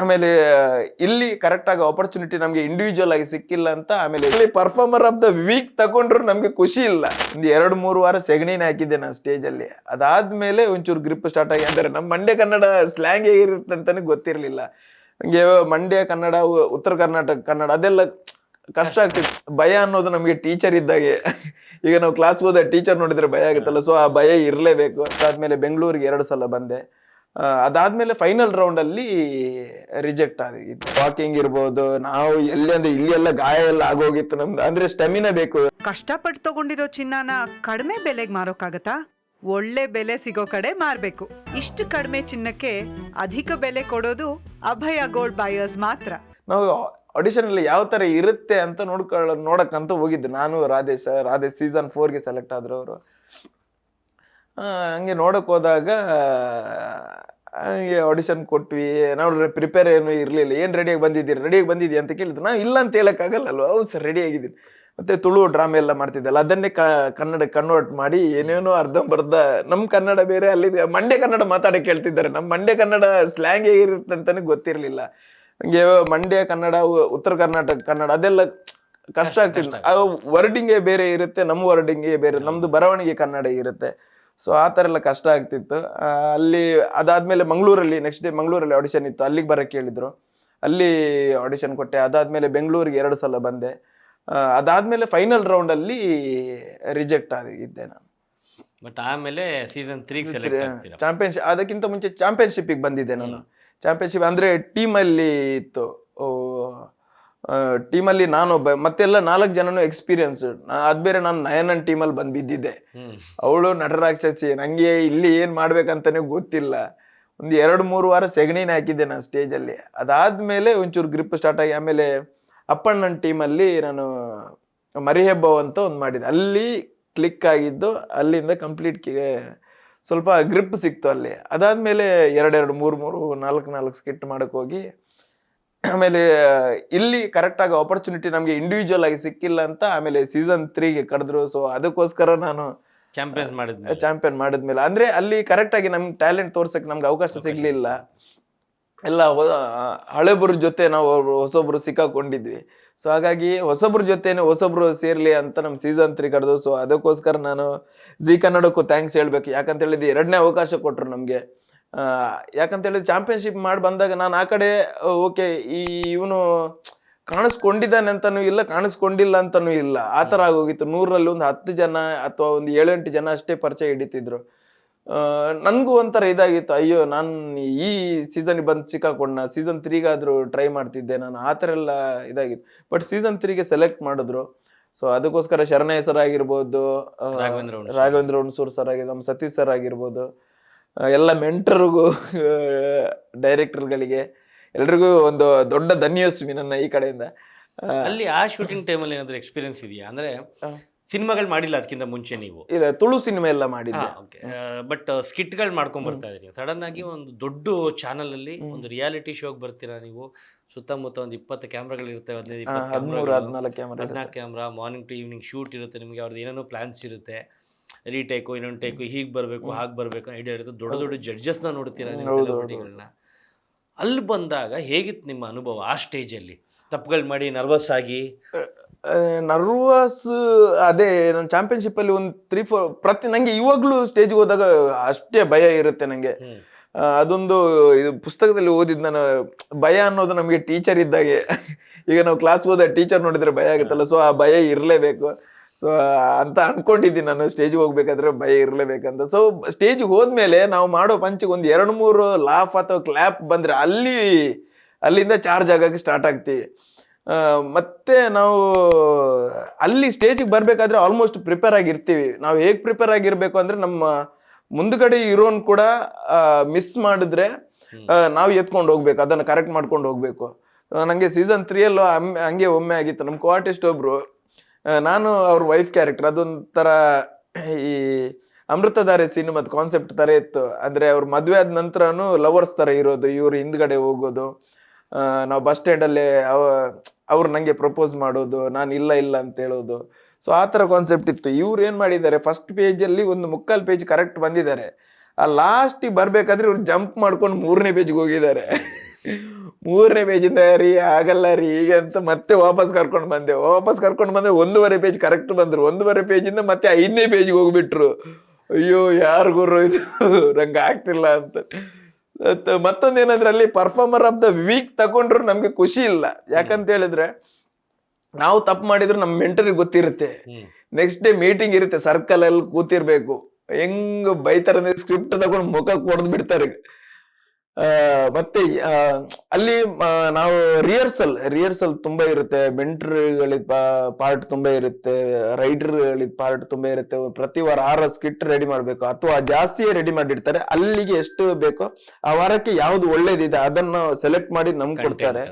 ಆಮೇಲೆ ಇಲ್ಲಿ ಕರೆಕ್ಟ್ ಆಗಿ ಆಪರ್ಚುನಿಟಿ ನಮ್ಗೆ ಇಂಡಿವಿಜುವಲ್ ಆಗಿ ಸಿಕ್ಕಿಲ್ಲ ಅಂತ. ಆಮೇಲೆ ಇಲ್ಲಿ ಪರ್ಫಾರ್ಮರ್ ಆಫ್ ದ ವೀಕ್ ತಗೊಂಡ್ರು ನಮ್ಗೆ ಖುಷಿ ಇಲ್ಲ. ಒಂದು 2-3 ವಾರ ಸೆಗಣಿನ ಹಾಕಿದ್ದೆ ನಾನು ಸ್ಟೇಜ್ ಅಲ್ಲಿ. ಅದಾದ್ಮೇಲೆ ಒಂಚೂರು ಗ್ರಿಪ್ ಸ್ಟಾರ್ಟ್ ಆಗಿ, ಅಂದ್ರೆ ನಮ್ಮ ಮಂಡ್ಯ ಕನ್ನಡ ಸ್ಲ್ಯಾಂಗ್ ಹೇಗಿರುತ್ತೆ ಅಂತಾನೆ ಗೊತ್ತಿರ್ಲಿಲ್ಲ ನಂಗೆ. ಮಂಡ್ಯ ಕನ್ನಡ, ಉತ್ತರ ಕರ್ನಾಟಕ ಕನ್ನಡ ಅದೆಲ್ಲ ಕಷ್ಟ ಆಗ್ತಿತ್ತು. ಭಯ ಅನ್ನೋದು ನಮಗೆ ಟೀಚರ್ ಇದ್ದಾಗೆ. ಈಗ ನಾವು ಕ್ಲಾಸ್ ಹೋದ ಟೀಚರ್ ನೋಡಿದ್ರೆ ಭಯ ಆಗುತ್ತಲ್ಲ, ಸೊ ಆ ಭಯ ಇರಲೇಬೇಕು. ಅದಾದ್ಮೇಲೆ ಬೆಂಗಳೂರಿಗೆ 2 ಸಲ ಬಂದೆ. ಅದಾದ್ಮೇಲೆ ಫೈನಲ್ ರೌಂಡ್ ಅಲ್ಲಿ ರಿಜೆಕ್ಟ್ ಆಗಿತ್ತು. ವಾಕಿಂಗ್ ಇರ್ಬೋದು, ನಾವು ಎಲ್ಲಿ ಅಂದ್ರೆ ಇಲ್ಲಿ ಎಲ್ಲ ಗಾಯ ಎಲ್ಲ ಆಗೋಗಿತ್ತು ನಮ್ದು, ಅಂದ್ರೆ ಸ್ಟೆಮಿನಾ ಬೇಕು. ಕಷ್ಟಪಟ್ಟು ತಗೊಂಡಿರೋ ಚಿನ್ನನ ಕಡಿಮೆ ಬೆಲೆಗೆ ಮಾರೋಕ್ಕಾಗತ್ತಾ? ಒಳ್ಳೆ ಬೆಲೆ ಸಿಗೋ ಕಡೆ ಮಾರ್ಬೇಕು. ಇಷ್ಟು ಕಡಿಮೆ ಚಿನ್ನಕ್ಕೆ ಅಧಿಕ ಬೆಲೆ ಕೊಡೋದು ಅಭಯ ಗೋಲ್ಡ್ ಬಯರ್ಸ್ ಮಾತ್ರ. ನಾವು ಆಡಿಷನ್ ಅಲ್ಲಿ ಯಾವ ತರ ಇರುತ್ತೆ ಅಂತ ನೋಡಕ್ಕಂತ ಹೋಗಿದ್ದು. ನಾನು ರಾಧೇಶ್ ಸೀಸನ್ 4ಗೆ ಸೆಲೆಕ್ಟ್ ಆದ್ರು ಅವರು. ಹಂಗೆ ನೋಡಕ್ ಹೋದಾಗ ಹಂಗೆ ಆಡಿಷನ್ ಕೊಟ್ವಿ. ನಾವು ಪ್ರಿಪೇರ್ ಏನು ಇರಲಿಲ್ಲ. ಏನು ರೆಡಿಯಾಗಿ ಬಂದಿದ್ದೀರಿ ಅಂತ ಕೇಳಿದ್ರು. ನಾವು ಇಲ್ಲ ಅಂತ ಹೇಳಕ್ಕಾಗಲ್ಲಲ್ವ. ಹೌದು ಸರ್, ರೆಡಿ ಆಗಿದ್ದೀನಿ. ಮತ್ತೆ ತುಳು ಡ್ರಾಮಾ ಎಲ್ಲ ಮಾಡ್ತಿದ್ದಲ್ಲ, ಅದನ್ನೇ ಕನ್ನಡ ಕನ್ವರ್ಟ್ ಮಾಡಿ ಏನೇನೋ ಅರ್ಧಂಬರ್ಧ ನಮ್ಮ ಕನ್ನಡ ಬೇರೆ, ಅಲ್ಲಿ ಮಂಡ್ಯ ಕನ್ನಡ ಮಾತಾಡಕ್ಕೆ ಕೇಳ್ತಿದ್ದಾರೆ. ನಮ್ಮ ಮಂಡ್ಯ ಕನ್ನಡ ಸ್ಲ್ಯಾಂಗ್ ಹೇಗಿರುತ್ತೆ ಅಂತಾನೆ ಗೊತ್ತಿರಲಿಲ್ಲ ನಂಗೆ. ಮಂಡ್ಯ ಕನ್ನಡ, ಉತ್ತರ ಕರ್ನಾಟಕ ಕನ್ನಡ ಅದೆಲ್ಲ ಕಷ್ಟ ಆಗ್ತಿತ್ತು. ವರ್ಡಿಂಗೇ ಬೇರೆ ಇರುತ್ತೆ, ನಮ್ಮ ವರ್ಡಿಂಗೇ ಬೇರೆ, ನಮ್ದು ಬರವಣಿಗೆ ಕನ್ನಡ ಇರುತ್ತೆ. ಸೊ ಆ ಥರ ಎಲ್ಲ ಕಷ್ಟ ಆಗ್ತಿತ್ತು ಅಲ್ಲಿ. ಅದಾದ್ಮೇಲೆ ನೆಕ್ಸ್ಟ್ ಡೇ ಮಂಗಳೂರಲ್ಲಿ ಆಡಿಷನ್ ಇತ್ತು, ಅಲ್ಲಿಗೆ ಬರಕ್ಕೆ ಹೇಳಿದ್ರು. ಅಲ್ಲಿ ಆಡಿಷನ್ ಕೊಟ್ಟೆ. ಅದಾದ್ಮೇಲೆ ಬೆಂಗಳೂರಿಗೆ 2 ಸಲ ಬಂದೆ. ಅದಾದ್ಮೇಲೆ ಫೈನಲ್ ರೌಂಡ್ ಅಲ್ಲಿ ರಿಜೆಕ್ಟ್ ಆಗಿದ್ದೆ ನಾನು. ಬಟ್ ಆಮೇಲೆ ಸೀಸನ್ 3 ಚಾಂಪಿಯನ್ಶಿಪ್, ಅದಕ್ಕಿಂತ ಮುಂಚೆ ಚಾಂಪಿಯನ್ಶಿಪ್ಗೆ ಬಂದಿದ್ದೆ ನಾನು. ಚಾಂಪಿಯನ್ಶಿಪ್ ಅಂದ್ರೆ ಟೀಮಲ್ಲಿ ಇತ್ತು. ಟೀಮಲ್ಲಿ ನಾನೊಬ್ಬ, ಮತ್ತೆಲ್ಲ 4 ಜನನು ಎಕ್ಸ್ಪೀರಿಯನ್ಸ್. ಅದ್ ಬೇರೆ, ನಾನು ನಯನನ್ ಟೀಮಲ್ಲಿ ಬಂದು ಬಿದ್ದಿದ್ದೆ. ಅವಳು ನಟರಾಕ್ಷಸಿ. ನಂಗೆ ಇಲ್ಲಿ ಏನ್ ಮಾಡ್ಬೇಕಂತಾನೆ ಗೊತ್ತಿಲ್ಲ. ಒಂದು 2-3 ವಾರ ಸೆಗಣಿನ ಹಾಕಿದ್ದೆ ನಾನು ಸ್ಟೇಜ್ ಅಲ್ಲಿ. ಅದಾದ್ಮೇಲೆ ಒಂಚೂರು ಗ್ರಿಪ್ ಸ್ಟಾರ್ಟ್ ಆಗಿ, ಆಮೇಲೆ ಅಪ್ಪಣ್ಣನ ಟೀಮಲ್ಲಿ ನಾನು ಮರಿಹೆಬ್ಬವ್ ಅಂತ ಒಂದು ಮಾಡಿದ್ದೆ. ಅಲ್ಲಿ ಕ್ಲಿಕ್ ಆಗಿದ್ದು. ಅಲ್ಲಿಂದ ಕಂಪ್ಲೀಟ್ ಸ್ವಲ್ಪ ಗ್ರಿಪ್ ಸಿಕ್ತು ಅಲ್ಲಿ. ಅದಾದ್ಮೇಲೆ 2-2, 3-3, 4-4 ಸ್ಕಿಟ್ ಮಾಡಕ್ ಹೋಗಿ, ಆಮೇಲೆ ಇಲ್ಲಿ ಕರೆಕ್ಟ್ ಆಗಿ ಆಪರ್ಚುನಿಟಿ ನಮ್ಗೆ ಇಂಡಿವಿಜುವಲ್ ಆಗಿ ಸಿಕ್ಕಿಲ್ಲ ಅಂತ. ಆಮೇಲೆ ಸೀಸನ್ 3ಗೆ ಕರೆದ್ರು. ಸೊ ಅದಕ್ಕೋಸ್ಕರ ನಾನು ಚಾಂಪಿಯನ್ ಮಾಡಿದ್ಮೇಲೆ, ಅಂದ್ರೆ ಅಲ್ಲಿ ಕರೆಕ್ಟ್ ಆಗಿ ನಮ್ಗೆ ಟ್ಯಾಲೆಂಟ್ ತೋರ್ಸಕ್ ನಮ್ಗೆ ಅವಕಾಶ ಸಿಗ್ಲಿಲ್ಲ. ಎಲ್ಲ ಹಳೆಬ್ರ ಜೊತೆ ನಾವು ಹೊಸೊಬ್ರು ಸಿಕ್ಕಾಕೊಂಡಿದ್ವಿ. ಸೊ ಹಾಗಾಗಿ ಹೊಸೊಬ್ರು ಸೇರ್ಲಿ ಅಂತ ನಮ್ ಸೀಸನ್ 3 ಕರೆದು. ಸೊ ಅದಕ್ಕೋಸ್ಕರ ನಾನು ಜಿ ಕನ್ನಡಕ್ಕೂ ಥ್ಯಾಂಕ್ಸ್ ಹೇಳ್ಬೇಕು. ಯಾಕಂತ ಹೇಳಿದ್ರೆ 2ನೇ ಅವಕಾಶ ಕೊಟ್ರು ನಮ್ಗೆ. ಯಾಕಂತ ಹೇಳಿದ್ರೆ ಚಾಂಪಿಯನ್ಶಿಪ್ ಮಾಡಿ ಬಂದಾಗ ನಾನು ಆ ಕಡೆ ಓಕೆ, ಇವನು ಕಾಣಿಸ್ಕೊಂಡಿದ್ದಾನೆ ಅಂತಾನೂ ಇಲ್ಲ, ಕಾಣಿಸ್ಕೊಂಡಿಲ್ಲ ಅಂತಾನೂ ಇಲ್ಲ, ಆ ಥರ ಆಗೋಗಿತ್ತು. 100ರಲ್ಲಿ ಒಂದು 10 ಜನ ಅಥವಾ ಒಂದು 7-8 ಜನ ಅಷ್ಟೇ ಪರಿಚಯ ಹಿಡಿತಿದ್ರು. ನನ್ಗೂ ಒಂಥರ ಇದಾಗಿತ್ತು, ಅಯ್ಯೋ ನಾನು ಈ ಸೀಸನ್ಗೆ ಬಂದು ಸಿಕ್ಕಾಕೊಂಡ, ಸೀಸನ್ 3ಗಾದ್ರೂ ಟ್ರೈ ಮಾಡ್ತಿದ್ದೆ ನಾನು, ಆ ಥರ ಎಲ್ಲ ಇದಾಗಿತ್ತು. ಬಟ್ ಸೀಸನ್ 3ಗೆ ಸೆಲೆಕ್ಟ್ ಮಾಡಿದ್ರು. ಸೊ ಅದಕ್ಕೋಸ್ಕರ ಶರಣಯ್ಯ ಸರ್ ಆಗಿರ್ಬೋದು, ರಾಘವೇಂದ್ರ ಹುಣಸೂರು ಸರ್ ಆಗಿರ್ಬೋದು, ನಮ್ಮ ಸತೀಶ್ ಸರ್ ಆಗಿರ್ಬೋದು, ಎಲ್ಲ ಮೆಂಟರ್ಗೂ, ಡೈರೆಕ್ಟರ್ಗಳಿಗೆ ಎಲ್ರಿಗೂ ಒಂದು ದೊಡ್ಡ ಧನ್ಯೋಸ್ಮಿ ನನ್ನ ಈ ಕಡೆಯಿಂದ. ಅಲ್ಲಿ ಆ ಶೂಟಿಂಗ್ ಟೈಮಲ್ಲಿ ಏನಾದರೂ ಎಕ್ಸ್ಪೀರಿಯನ್ಸ್ ಇದೆಯಾ? ಅಂದರೆ ಸಿನಿಮಾಗಳು ಮಾಡಿಲ್ಲ ಅದಕ್ಕಿಂತ ಮುಂಚೆ ನೀವು? ಇಲ್ಲ, ತುಳು ಸಿನಿಮಾ ಎಲ್ಲ ಮಾಡಿದ್ದೆ. ಬಟ್ ಸ್ಕಿಟ್ಗಳು ಮಾಡ್ಕೊಂಡ್ ಬರ್ತಾ ಇದ್ರಿ. ಸಡನ್ ಆಗಿ ಒಂದು ದೊಡ್ಡ ಚಾನಲ್ ಅಲ್ಲಿ ಒಂದು ರಿಯಾಲಿಟಿ ಶೋಗೆ ಬರ್ತೀರಾ ನೀವು. ಸುತ್ತಮುತ್ತ ಒಂದು 20 ಕ್ಯಾಮ್ರಾಗಳು ಇರ್ತವೆ, 14 camera. Morning to evening shoot ಇರುತ್ತೆ. ನಿಮಗೆ ಅವ್ರದ್ದು ಏನೇನೋ ಪ್ಲಾನ್ಸ್ ಇರುತ್ತೆ. ರೀಟೇಕು, ಇನ್ನೊಂದು ಟೇಕು, ಹೀಗೆ ಬರಬೇಕು, ಹಾಗೆ ಬರಬೇಕು, ಐಡಿಯಾ ಇರುತ್ತೆ. ದೊಡ್ಡ ಜಡ್ಜಸ್ನ ನೋಡ್ತೀರಾ ನೀವು, ಸೆಲೆಬ್ರಿಟಿಗಳನ್ನ. ಅಲ್ಲಿ ಬಂದಾಗ ಹೇಗಿತ್ತು ನಿಮ್ಮ ಅನುಭವ ಆ ಸ್ಟೇಜಲ್ಲಿ? ತಪ್ಪುಗಳು ಮಾಡಿ ನರ್ವಸ್ ಆಗಿ? ನರ್ವಸ್ ಅದೇ, ನಾನು ಚಾಂಪಿಯನ್ಶಿಪ್ ಅಲ್ಲಿ ಒಂದು 3-4 ನಂಗೆ ಇವಾಗ್ಲೂ ಸ್ಟೇಜ್ಗೆ ಹೋದಾಗ ಅಷ್ಟೇ ಭಯ ಇರುತ್ತೆ ನಂಗೆ. ಅದೊಂದು ಇದು ಪುಸ್ತಕದಲ್ಲಿ ಓದಿದ್ ನಾನು. ಭಯ ಅನ್ನೋದು ನಮಗೆ ಟೀಚರ್ ಇದ್ದಾಗೆ. ಈಗ ನಾವು ಕ್ಲಾಸ್ ಹೋದ ಟೀಚರ್ ನೋಡಿದ್ರೆ ಭಯ ಆಗುತ್ತಲ್ಲ, ಸೊ ಆ ಭಯ ಇರಲೇಬೇಕು. ಸೊ ಅಂತ ಅನ್ಕೊಂಡಿದ್ದೀನಿ ನಾನು, ಸ್ಟೇಜ್ಗೆ ಹೋಗ್ಬೇಕಾದ್ರೆ ಭಯ ಇರಲೇಬೇಕಂತ. ಸೊ ಸ್ಟೇಜ್ಗೆ ಹೋದ್ಮೇಲೆ ನಾವು ಮಾಡೋ ಪಂಚಿಗೆ ಒಂದು 2-3 ಲಾಫ್ ಅಥವಾ ಕ್ಲಾಪ್ ಬಂದ್ರೆ ಅಲ್ಲಿಂದ ಚಾರ್ಜ್ ಆಗಕ್ಕೆ ಸ್ಟಾರ್ಟ್ ಆಗ್ತೀವಿ. ಮತ್ತೆ ನಾವು ಅಲ್ಲಿ ಸ್ಟೇಜಿಗೆ ಬರ್ಬೇಕಾದ್ರೆ ಆಲ್ಮೋಸ್ಟ್ ಪ್ರಿಪೇರ್ ಆಗಿರ್ತೀವಿ. ನಾವು ಹೇಗೆ ಪ್ರಿಪೇರ್ ಆಗಿರ್ಬೇಕು ಅಂದ್ರೆ, ನಮ್ಮ ಮುಂದ್ಗಡೆ ಇರೋನ್ ಕೂಡ ಮಿಸ್ ಮಾಡಿದ್ರೆ ನಾವು ಎತ್ಕೊಂಡು ಹೋಗ್ಬೇಕು, ಅದನ್ನು ಕರೆಕ್ಟ್ ಮಾಡ್ಕೊಂಡು ಹೋಗ್ಬೇಕು. ನಂಗೆ ಸೀಸನ್ 3ಯಲ್ಲೂ ಹಂಗೆ ಒಮ್ಮೆ ಆಗಿತ್ತು. ನಮ್ಮ ಕೋ-ಆರ್ಟಿಸ್ಟ್ ಒಬ್ರು, ನಾನು ಅವ್ರ ವೈಫ್ ಕ್ಯಾರೆಕ್ಟರ್. ಅದೊಂಥರ ಈ ಅಮೃತಧಾರೆ ಸಿನಿಮಾದ ಕಾನ್ಸೆಪ್ಟ್ ತರ ಇತ್ತು. ಅಂದ್ರೆ ಅವ್ರ ಮದ್ವೆ ಆದ ನಂತರನು ಲವರ್ಸ್ ತರ ಇರೋದು, ಇವ್ರು ಹಿಂದ್ಗಡೆ ಹೋಗೋದು, ನಾವು ಬಸ್ ಸ್ಟ್ಯಾಂಡಲ್ಲಿ ಅವ್ರು ನಂಗೆ ಪ್ರಪೋಸ್ ಮಾಡೋದು, ನಾನು ಇಲ್ಲ ಅಂತ ಹೇಳೋದು. ಸೊ ಆ ಥರ ಕಾನ್ಸೆಪ್ಟ್ ಇತ್ತು. ಇವ್ರು ಏನು ಮಾಡಿದ್ದಾರೆ, ಫಸ್ಟ್ ಪೇಜಲ್ಲಿ ಒಂದು 3/4 ಪೇಜ್ ಕರೆಕ್ಟ್ ಬಂದಿದ್ದಾರೆ. ಆ ಲಾಸ್ಟಿಗೆ ಬರ್ಬೇಕಾದ್ರೆ ಇವ್ರು ಜಂಪ್ ಮಾಡ್ಕೊಂಡು 3ನೇ ಪೇಜ್ಗೆ ಹೋಗಿದ್ದಾರೆ. 3ನೇ ಪೇಜಿಂದ ರೀ ಆಗಲ್ಲ ರೀ ಈಗ ಅಂತ ಮತ್ತೆ ವಾಪಸ್ ಕರ್ಕೊಂಡು ಬಂದೆ 1.5 ಪೇಜ್ ಕರೆಕ್ಟ್ ಬಂದ್ರು. 1.5 ಪೇಜಿಂದ ಮತ್ತೆ 5ನೇ ಪೇಜ್ಗೆ ಹೋಗ್ಬಿಟ್ರು. ಅಯ್ಯೋ ಯಾರು ಗುರು ಇದು ನಂಗೆ ಆಗ್ತಿಲ್ಲ ಅಂತ. ಮತ್ತೊಂದೇನಂದ್ರೆ ಅಲ್ಲಿ ಪರ್ಫಾರ್ಮರ್ ಆಫ್ ದ ವೀಕ್ ತಗೊಂಡ್ರು ನಮ್ಗೆ ಖುಷಿ ಇಲ್ಲ. ಯಾಕಂತ ಹೇಳಿದ್ರೆ ನಾವು ತಪ್ಪು ಮಾಡಿದ್ರು ನಮ್ಮ ಮೆಂಟರಿಗೆ ಗೊತ್ತಿರುತ್ತೆ. ನೆಕ್ಸ್ಟ್ ಡೇ ಮೀಟಿಂಗ್ ಇರುತ್ತೆ, ಸರ್ಕಲ್ ಅಲ್ಲಿ ಕೂತಿರ್ಬೇಕು. ಹೆಂಗ್ ಬೈತಾರ ಸ್ಕ್ರಿಪ್ಟ್ ತಗೊಂಡು ಮುಖ ಕೊಡ್ದು ಬಿಡ್ತಾರೆ. ಮತ್ತೆ ಅಲ್ಲಿ ನಾವು ರಿಹರ್ಸಲ್ ತುಂಬಾ ಇರುತ್ತೆ. ಮೆಂಟರ್ಗಳಿದ್ ಪಾರ್ಟ್ ತುಂಬಾ ಇರುತ್ತೆ, ರೈಡರ್ಗಳಿದ್ ಪಾರ್ಟ್ ತುಂಬಾ ಇರುತ್ತೆ. ಪ್ರತಿ ವಾರ 6 ಸ್ಕಿಟ್ ರೆಡಿ ಮಾಡ್ಬೇಕು ಅಥವಾ ಜಾಸ್ತಿಯೇ ರೆಡಿ ಮಾಡಿರ್ತಾರೆ. ಅಲ್ಲಿಗೆ ಎಷ್ಟು ಬೇಕೋ ಆ ವಾರಕ್ಕೆ ಯಾವ್ದು ಒಳ್ಳೇದಿದೆ ಅದನ್ನ ಸೆಲೆಕ್ಟ್ ಮಾಡಿ ನಮ್ಗೆ ಕೊಡ್ತಾರೆ.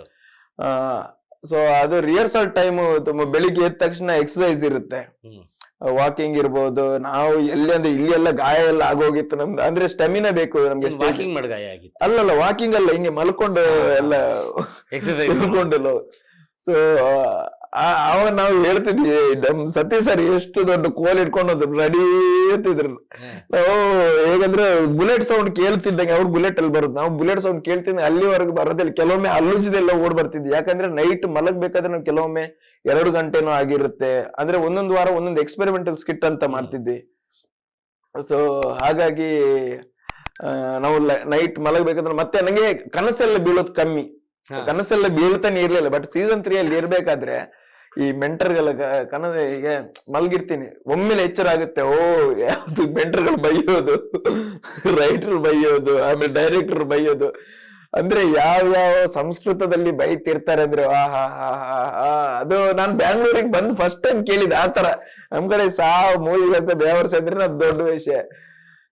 ಸೊ ಅದು ರಿಹರ್ಸಲ್ ಟೈಮ್ ಬೆಳಿಗ್ಗೆ ಎದ್ದ ತಕ್ಷಣ ಎಕ್ಸಸೈಸ್ ಇರುತ್ತೆ, ವಾಕಿಂಗ್ ಇರ್ಬೋದು. ನಾವು ಎಲ್ಲಿ ಅಂದ್ರೆ ಇಲ್ಲಿ ಎಲ್ಲ ಗಾಯ ಎಲ್ಲ ಆಗೋಗಿತ್ತು ನಮ್ದು, ಅಂದ್ರೆ ಸ್ಟೆಮಿನಾ ಬೇಕು ನಮ್ಗೆ. ಅಲ್ಲಲ್ಲ ವಾಕಿಂಗ್ ಅಲ್ಲ, ಹಿಂಗೆ ಮಲ್ಕೊಂಡು ಎಲ್ಲ ಮಲ್ಕೊಂಡು. ಸೊ ಅವಾಗ ನಾವು ಹೇಳ್ತಿದ್ವಿ, ನಮ್ ಸತೀಶ್ ಸರ್ ಎಷ್ಟು ದೊಡ್ಡ ಕೋಲ್ ಇಟ್ಕೊಂಡು ರೆಡಿ ಇರ್ತಿದ್ರು ನಾವು. ಹೇಗಂದ್ರೆ ಬುಲೆಟ್ ಸೌಂಡ್ ಕೇಳ್ತಿದ್ದಂಗೆ ಅವ್ರು ಬುಲೆಟ್ ಅಲ್ಲಿ ಬರೋದು, ನಾವು ಬುಲೆಟ್ ಸೌಂಡ್ ಕೇಳ್ತಿದ್ದ ಅಲ್ಲಿವರೆಗೂ ಬರೋದಿಲ್ಲ. ಕೆಲವೊಮ್ಮೆ ಅಲ್ಲುಜ್ದೆಲ್ಲ ಓಡ್ ಬರ್ತಿದ್ವಿ. ಯಾಕಂದ್ರೆ ನೈಟ್ ಮಲಗ್ಬೇಕಾದ್ರೆ ನಾವು ಕೆಲವೊಮ್ಮೆ 2 ಗಂಟೆನೂ ಆಗಿರುತ್ತೆ. ಅಂದ್ರೆ ಒಂದೊಂದು ವಾರ ಒಂದೊಂದು ಎಕ್ಸ್ಪೆರಿಮೆಂಟಲ್ ಸ್ಕಿಟ್ ಅಂತ ಮಾಡ್ತಿದ್ವಿ. ಸೊ ಹಾಗಾಗಿ ನಾವು ನೈಟ್ ಮಲಗ್ಬೇಕಂದ್ರೆ ಮತ್ತೆ ನಂಗೆ ಕನಸೆಲ್ಲ ಬೀಳೋದು ಕಮ್ಮಿ, ಕನಸೆಲ್ಲ ಬೀಳ್ತಾನೆ ಇರ್ಲಿಲ್ಲ. ಬಟ್ ಸೀಸನ್ 3 ಅಲ್ಲಿ ಇರ್ಬೇಕಾದ್ರೆ ಈ ಮೆಂಟರ್ಗಳ ಈಗ ಮಲ್ಗಿರ್ತೀನಿ, ಒಮ್ಮೆಲೆ ಎಚ್ಚರ ಆಗುತ್ತೆ. ಓ ಯಾವ್ದು ಮೆಂಟರ್ಗಳು ಬೈಯೋದು, ರೈಟರ್ ಬೈಯೋದು, ಆಮೇಲೆ ಡೈರೆಕ್ಟರ್ ಬೈಯೋದು. ಅಂದ್ರೆ ಯಾವ ಸಂಸ್ಕೃತದಲ್ಲಿ ಬೈತಿರ್ತಾರೆ ಅಂದ್ರೆ ಅದು ನಾನು ಬ್ಯಾಂಗ್ಳೂರಿಗೆ ಬಂದು ಫಸ್ಟ್ ಟೈಮ್ ಕೇಳಿದೆ ಆತರ. ನಮ್ ಕಡೆ ಮೂವಿಗೆ ಬೇವರ್ಸ್ ಅಂದ್ರೆ ಅದು ದೊಡ್ಡ ವಿಷಯ.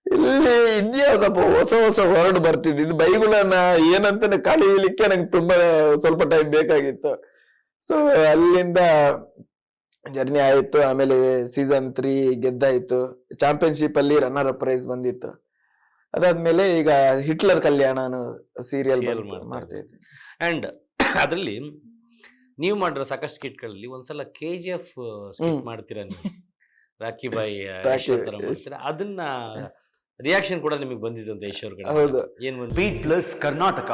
ಇಲ್ಲಿ ಇದ್ಯಾವ್ದಪ್ಪ ಹೊಸ ವರ್ಡ್ ಬರ್ತಿದ್ದು, ಇದು ಬೈಗುಳನ್ನ ಏನಂತಾನೆ ಕಳೀಲಿಕ್ಕೆ ನಂಗೆ ತುಂಬಾ ಸ್ವಲ್ಪ ಟೈಮ್ ಬೇಕಾಗಿತ್ತು. ಸೊ ಅಲ್ಲಿಂದ ಜರ್ನಿ ಆಯ್ತು. ಆಮೇಲೆ ಸೀಸನ್ 3 ಗೆದ್ದಾಯ್ತು. ಚಾಂಪಿಯನ್ಶಿಪ್ ಅಲ್ಲಿ ರನ್ನರ್ ಅಪ್ ಪ್ರೈಸ್ ಬಂದಿತ್ತು. ಅದಾದ್ಮೇಲೆ ಈಗ ಹಿಟ್ಲರ್ ಕಲ್ಯಾಣ ಸೀರಿಯಲ್ ಮಾಡ್ತಾ ಇದ್ದೆ. ಅಂಡ್ ಅದ್ರಲ್ಲಿ ನೀವು ಮಾಡಿರೋ ಸಾಕಷ್ಟು ಸ್ಕಿಟ್ಗಳಲ್ಲಿ ಒಂದ್ಸಲ KGF ಸ್ಕಿಟ್ ಮಾಡ್ತೀರಾ ನೀವು, ರಾಕಿ ಬಾಯಿ ಮಾಡ್ತೀರಾ. ಅದನ್ನ ರಿಯಾಕ್ಷನ್ ಕೂಡ ನಿಮಗೆ ಬಂದಿದ್ದು ಅಂತ ಈಶ್ವರ್ ಹೌದು. ಏನ್ ಬೀಟ್ಲೆಸ್ ಕರ್ನಾಟಕ